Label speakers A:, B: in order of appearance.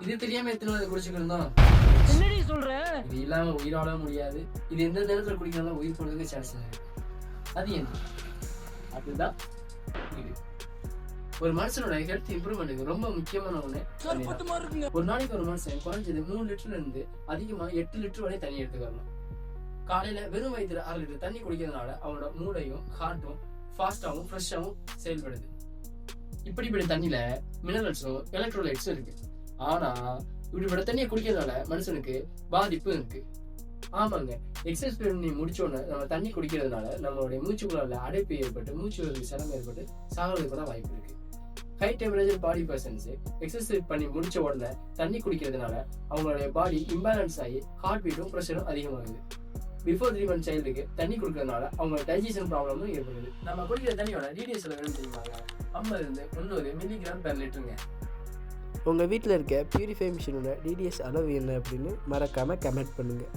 A: இது தெரியாம எத்தனை நாள் குடிச்சுக்கிருந்தோம்.
B: என்னடி சொல்ற?
A: இது இல்லாம உயிரோட முடியாது. இது எந்த நேரத்துல குடிக்கிறதா உயிர் போறதுக்கு சான்ஸ் இருக்கு. அது என்ன? அதுதான் இது. ஒரு மனுஷனோட ஹெல்த் இம்ப்ரூவ்மெண்ட்டுக்கு ரொம்ப முக்கியமான ஒண்ணு. ஒரு நாளைக்கு ஒரு மனுஷன் குறைஞ்சது 3 லிட்டர்ல இருந்து அதிகமா 8 லிட்டர் வரை தண்ணி எடுத்துக்கணும். காலையில வெறும் வயிற்றுல 6 லிட்டர் தண்ணி குடிக்கிறதுனால அவனோட மூளையும் ஹார்ட்டும் ஃபாஸ்டாவும் ஃப்ரெஷ்ஷாவும் செயல்படுது. இப்படிப்பட்ட தண்ணியில மினரல்ஸும் எலக்ட்ரோலைட்ஸும் இருக்கு. ஆனா இப்படிப்பட்ட தண்ணியை குடிக்கிறதுனால மனுஷனுக்கு பாதிப்பு இருக்கு. ஆமாங்க, எக்ஸசைஸ் பண்ணி முடிச்சோன்னு நம்ம தண்ணி குடிக்கிறதுனால நம்மளுடைய மூச்சுக்குள்ள அடைப்பு ஏற்பட்டு மூச்சு சிரமம் ஏற்பட்டு சாகிறதுக்கு கூட வாய்ப்பு இருக்கு. ஹை டெம்பரேச்சர் பாடி பர்சன்ஸ் எக்ஸசைஸ் பண்ணி முடிச்ச உடனே தண்ணி குடிக்கிறதுனால அவங்களுடைய பாடி இம்பேலன்ஸ் ஆகி ஹார்ட் பீட்டும் ப்ரெஷரும் அதிகமாகுது. பிஃபோர் 3 months சைல்டுக்கு தண்ணி கொடுக்கறதுனால அவங்க டைஜஷன் ப்ராப்ளமும் ஏற்படுது. நம்ம குடிக்கிற தண்ணியோட டிடிஎஸ் வேணும் தெரியுமாங்க? 50 இருந்து 100 மில்லிகிராம் பெர் லிட்டருங்க.
C: உங்கள் வீட்டில் இருக்க பியூரிஃபை மிஷினோட டிடிஎஸ் அளவு என்ன அப்படின்னு மறக்காமல் கமெண்ட் பண்ணுங்கள்.